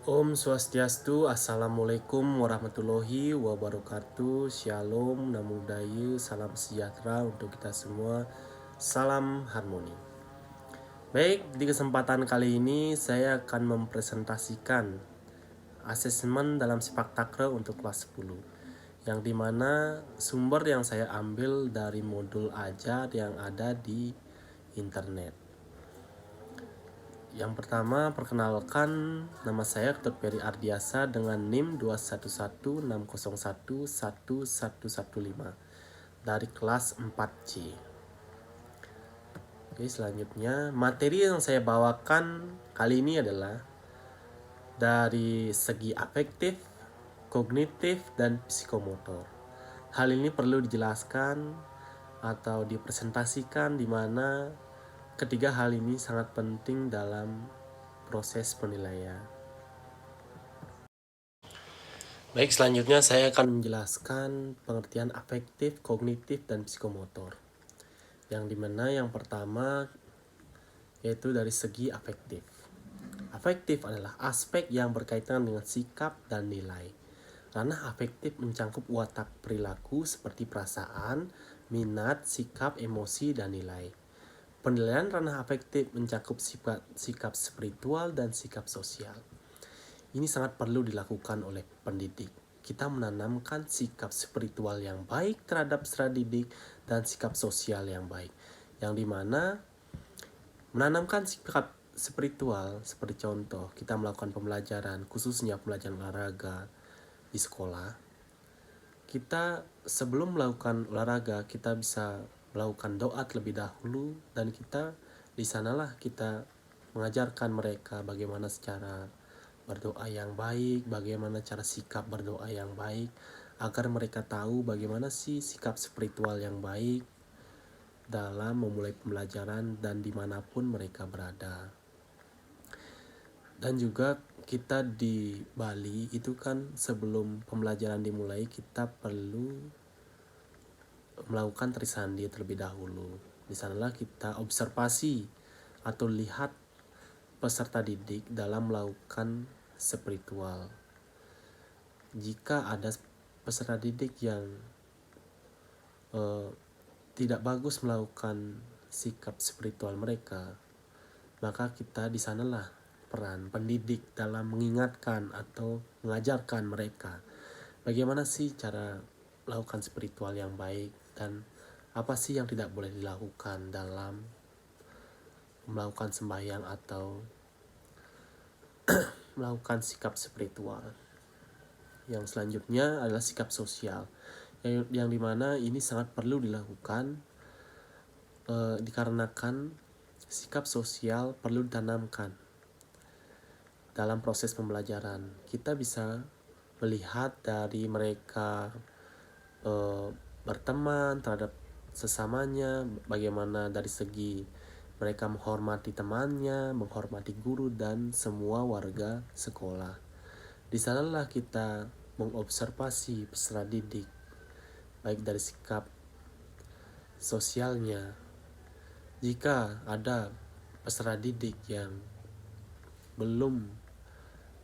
Om Swastiastu, Assalamualaikum warahmatullahi wabarakatuh. Shalom, Namo Buddhaya, salam sejahtera untuk kita semua. Salam harmoni. Baik, di kesempatan kali ini saya akan mempresentasikan asesmen dalam sepak takraw untuk kelas 10, yang dimana sumber yang saya ambil dari modul ajar yang ada di internet. Yang pertama, perkenalkan, nama saya Dr. Peri Ardiasa dengan NIM 21160111115 dari kelas 4C. Oke, selanjutnya materi yang saya bawakan kali ini adalah dari segi afektif, kognitif, dan psikomotor. Hal ini perlu dijelaskan atau dipresentasikan di mana ketiga hal ini sangat penting dalam proses penilaian. Baik, selanjutnya saya akan menjelaskan pengertian afektif, kognitif, dan psikomotor. Yang dimana yang pertama yaitu dari segi afektif. Afektif adalah aspek yang berkaitan dengan sikap dan nilai. Ranah afektif mencakup watak perilaku seperti perasaan, minat, sikap, emosi, dan nilai. Penilaian ranah afektif mencakup sikap spiritual dan sikap sosial. Ini sangat perlu dilakukan oleh pendidik. Kita menanamkan sikap spiritual yang baik terhadap peserta didik dan sikap sosial yang baik. Yang dimana menanamkan sikap spiritual seperti contoh kita melakukan pembelajaran, khususnya pembelajaran olahraga di sekolah. Kita sebelum melakukan olahraga kita bisa melakukan doa terlebih dahulu, dan kita di sanalah kita mengajarkan mereka bagaimana cara berdoa yang baik, bagaimana cara sikap berdoa yang baik, agar mereka tahu bagaimana sih sikap spiritual yang baik dalam memulai pembelajaran dan dimanapun mereka berada. Dan juga kita di Bali itu kan sebelum pembelajaran dimulai kita perlu melakukan trisandi terlebih dahulu. Di sanalah kita observasi atau lihat peserta didik dalam melakukan spiritual. Jika ada peserta didik yang tidak bagus melakukan sikap spiritual mereka, maka kita di sanalah peran pendidik dalam mengingatkan atau mengajarkan mereka bagaimana sih cara melakukan spiritual yang baik dan apa sih yang tidak boleh dilakukan dalam melakukan sembahyang atau melakukan sikap spiritual. Yang selanjutnya adalah sikap sosial, yang dimana ini sangat perlu dilakukan dikarenakan sikap sosial perlu ditanamkan dalam proses pembelajaran. Kita bisa melihat dari mereka berteman terhadap sesamanya, bagaimana dari segi mereka menghormati temannya, menghormati guru dan semua warga sekolah. Di sanalah kita mengobservasi peserta didik, baik dari sikap sosialnya. Jika ada peserta didik yang belum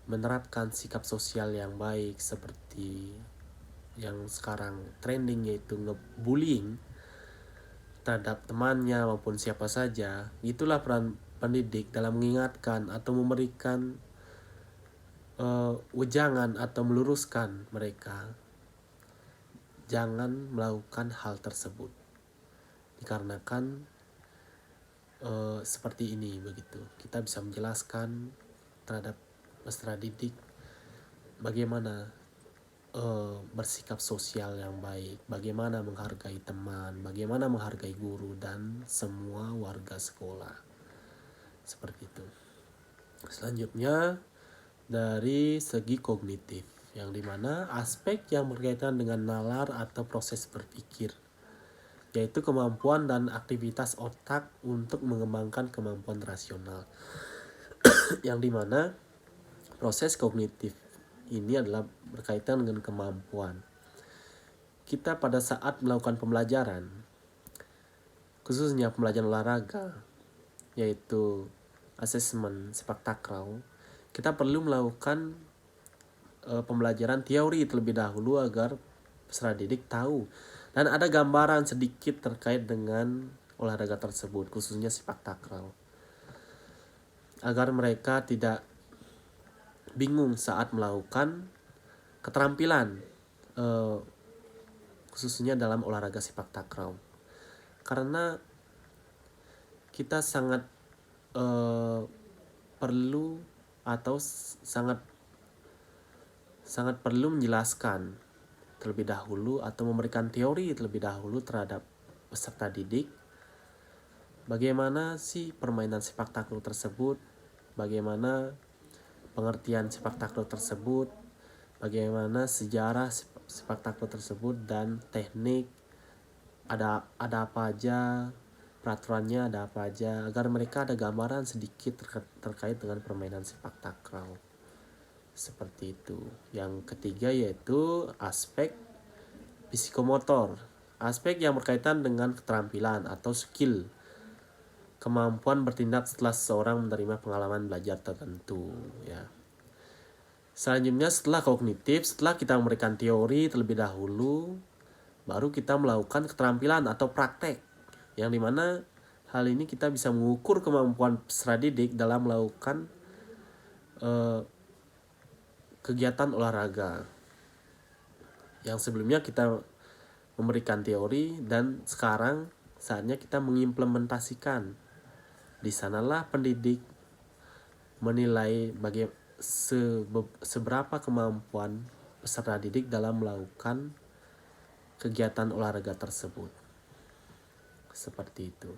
menerapkan sikap sosial yang baik seperti yang sekarang trending, yaitu ngebullying terhadap temannya maupun siapa saja, itulah peran pendidik dalam mengingatkan atau memberikan wejangan atau meluruskan mereka jangan melakukan hal tersebut, dikarenakan seperti ini. Begitu kita bisa menjelaskan terhadap peserta didik bagaimana bersikap sosial yang baik, bagaimana menghargai teman, bagaimana menghargai guru dan semua warga sekolah. Seperti itu. Selanjutnya dari segi kognitif, yang dimana aspek yang berkaitan dengan nalar atau proses berpikir, yaitu kemampuan dan aktivitas otak untuk mengembangkan kemampuan rasional. Yang dimana proses kognitif ini adalah berkaitan dengan kemampuan kita pada saat melakukan pembelajaran, khususnya pembelajaran olahraga, yaitu asesmen sepak takraw. kita perlu melakukan pembelajaran teori terlebih dahulu agar peserta didik tahu dan ada gambaran sedikit terkait dengan olahraga tersebut, khususnya sepak takraw, agar mereka tidak bingung saat melakukan keterampilan, khususnya dalam olahraga sepak takraw. Karena kita sangat perlu atau sangat perlu menjelaskan terlebih dahulu atau memberikan teori terlebih dahulu terhadap peserta didik bagaimana sih permainan sepak takraw tersebut, bagaimana pengertian sepak takraw tersebut, bagaimana sejarah sepak takraw tersebut dan teknik, ada apa aja, peraturannya ada apa aja, agar mereka ada gambaran sedikit terkait dengan permainan sepak takraw. Seperti itu. Yang ketiga yaitu aspek psikomotor, aspek yang berkaitan dengan keterampilan atau skill, kemampuan bertindak setelah seseorang menerima pengalaman belajar tertentu, ya. Selanjutnya setelah kognitif, setelah kita memberikan teori terlebih dahulu, baru kita melakukan keterampilan atau praktek, yang dimana hal ini kita bisa mengukur kemampuan peserta didik dalam melakukan kegiatan olahraga. Yang sebelumnya kita memberikan teori dan sekarang saatnya kita mengimplementasikan. Di sanalah pendidik menilai seberapa kemampuan peserta didik dalam melakukan kegiatan olahraga tersebut. Seperti itu.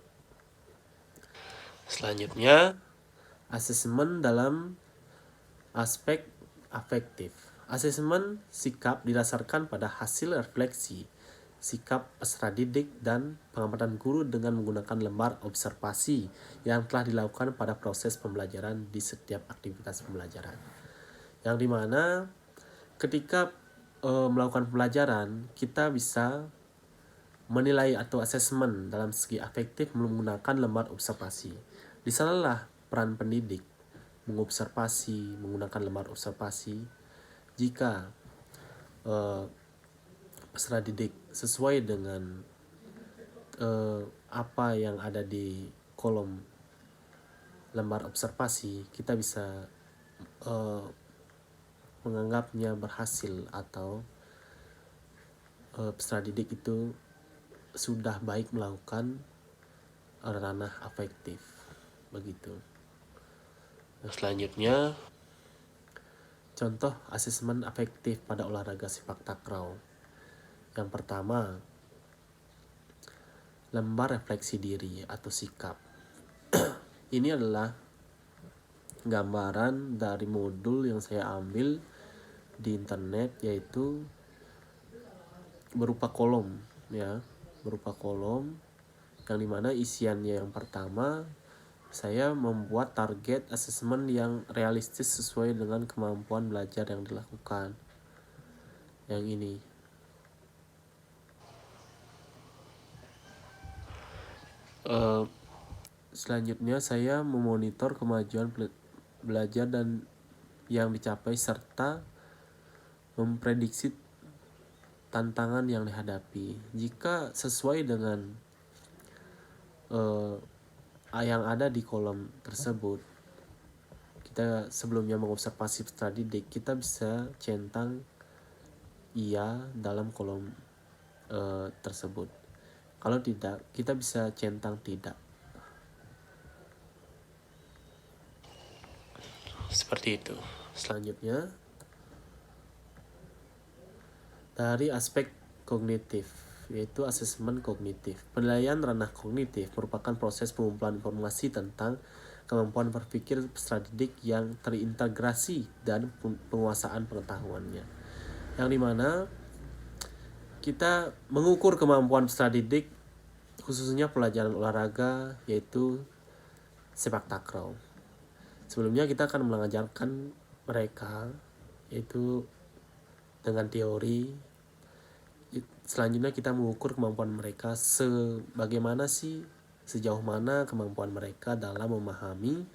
Selanjutnya, asesmen dalam aspek afektif. Asesmen sikap didasarkan pada hasil refleksi sikap peserta didik dan pengamatan guru dengan menggunakan lembar observasi yang telah dilakukan pada proses pembelajaran di setiap aktivitas pembelajaran. Yang dimana ketika melakukan pembelajaran, kita bisa menilai atau asesmen dalam segi afektif menggunakan lembar observasi. Di sanalah peran pendidik mengobservasi, menggunakan lembar observasi. Jika peserta didik sesuai dengan apa yang ada di kolom lembar observasi, kita bisa menganggapnya berhasil atau peserta didik itu sudah baik melakukan ranah afektif, begitu. Nah, selanjutnya contoh asesmen afektif pada olahraga sepak takraw. Yang pertama, lembar refleksi diri atau sikap. Ini adalah gambaran dari modul yang saya ambil di internet, yaitu berupa kolom, ya, berupa kolom yang dimana isiannya yang pertama, saya membuat target asesmen yang realistis sesuai dengan kemampuan belajar yang dilakukan. Yang ini. Selanjutnya saya memonitor kemajuan belajar dan yang dicapai serta memprediksi tantangan yang dihadapi. Jika sesuai dengan yang ada di kolom tersebut, kita sebelumnya mengobservasi peserta didik, kita bisa centang iya dalam kolom tersebut. Kalau tidak, kita bisa centang tidak. Seperti itu. Selanjutnya, dari aspek kognitif, yaitu asesmen kognitif. Penilaian ranah kognitif merupakan proses pengumpulan informasi tentang kemampuan berpikir peserta didik yang terintegrasi dan penguasaan pengetahuannya. Yang dimana kita mengukur kemampuan peserta didik khususnya pelajaran olahraga, yaitu sepak takraw. Sebelumnya kita akan mengajarkan mereka yaitu dengan teori. Selanjutnya kita mengukur kemampuan mereka sebagaimana sih, sejauh mana kemampuan mereka dalam memahami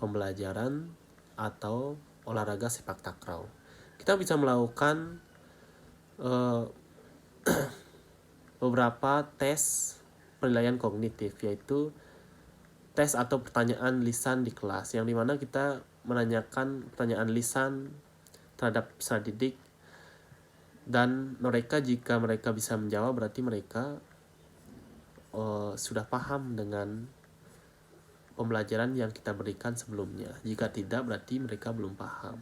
pembelajaran atau olahraga sepak takraw. Kita bisa melakukan beberapa tes penilaian kognitif, yaitu tes atau pertanyaan lisan di kelas, yang dimana kita menanyakan pertanyaan lisan terhadap peserta didik, dan mereka jika mereka bisa menjawab berarti mereka sudah paham dengan pembelajaran yang kita berikan sebelumnya. Jika tidak berarti mereka belum paham.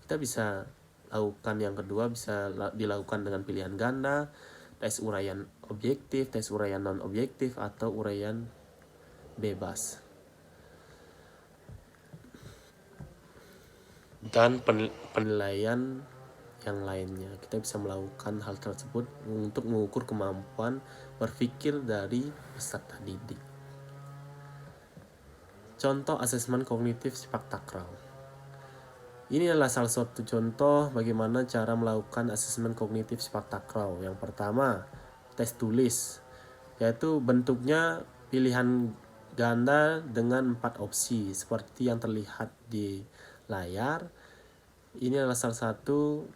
Kita bisa lakukan yang kedua, bisa dilakukan dengan pilihan ganda, tes uraian objektif, tes uraian non objektif, atau uraian bebas. Dan penilaian yang lainnya. Kita bisa melakukan hal tersebut untuk mengukur kemampuan berpikir dari peserta didik. Contoh asesmen kognitif sepak takraw. Ini adalah salah satu contoh bagaimana cara melakukan asesmen kognitif sepak takraw. Yang pertama, tes tulis, yaitu bentuknya pilihan ganda dengan 4 opsi seperti yang terlihat di layar. Ini adalah salah satu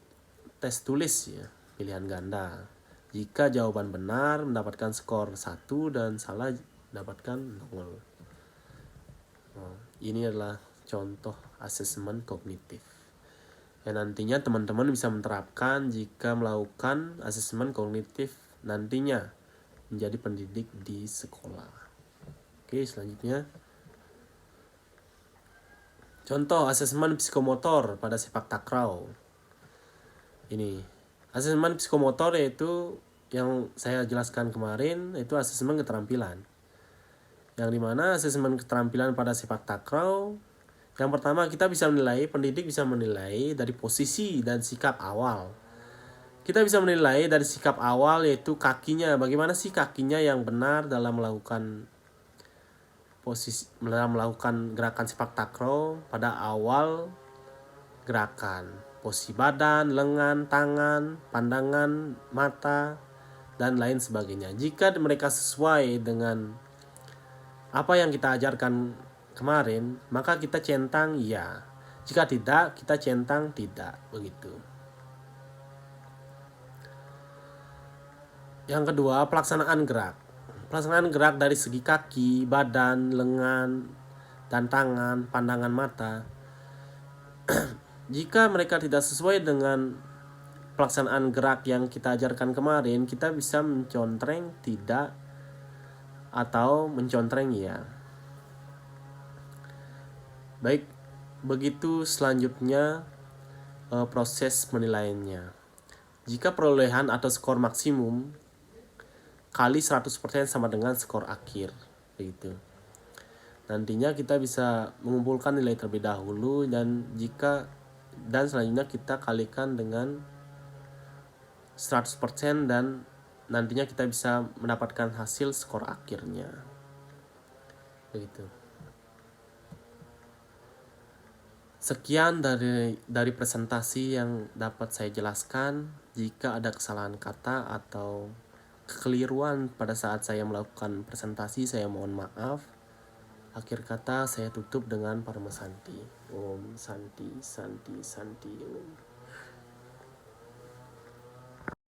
tes tulis ya, pilihan ganda. Jika jawaban benar mendapatkan skor 1 dan salah mendapatkan 0. Ini adalah contoh asesmen kognitif yang nantinya teman-teman bisa menerapkan jika melakukan asesmen kognitif nantinya menjadi pendidik di sekolah. Oke, selanjutnya contoh asesmen psikomotor pada sepak takraw. Ini asesmen psikomotor yaitu yang saya jelaskan kemarin, itu asesmen keterampilan. Yang dimana asesmen keterampilan pada sepak takraw, yang pertama kita bisa menilai, pendidik bisa menilai dari posisi dan sikap awal. Kita bisa menilai dari sikap awal, yaitu kakinya, bagaimana sih kakinya yang benar dalam melakukan gerakan sepak takraw pada awal gerakan. Posisi badan, lengan, tangan, pandangan, mata, dan lain sebagainya. Jika mereka sesuai dengan apa yang kita ajarkan kemarin, maka kita centang ya. Jika tidak, kita centang tidak, begitu. Yang kedua, pelaksanaan gerak. Pelaksanaan gerak dari segi kaki, badan, lengan, dan tangan, pandangan mata. Jika mereka tidak sesuai dengan pelaksanaan gerak yang kita ajarkan kemarin, kita bisa mencontreng tidak atau mencontreng ya. Baik, begitu selanjutnya proses penilaiannya. Jika perolehan atau skor maksimum kali 100% sama dengan skor akhir, begitu. Nantinya kita bisa mengumpulkan nilai terlebih dahulu, dan selanjutnya kita kalikan dengan 100% dan nantinya kita bisa mendapatkan hasil skor akhirnya, begitu. Sekian dari presentasi yang dapat saya jelaskan. Jika ada kesalahan kata atau kekeliruan pada saat saya melakukan presentasi, saya mohon maaf. Akhir kata saya tutup dengan Parama Santi. Om Santi Santi Santi Om.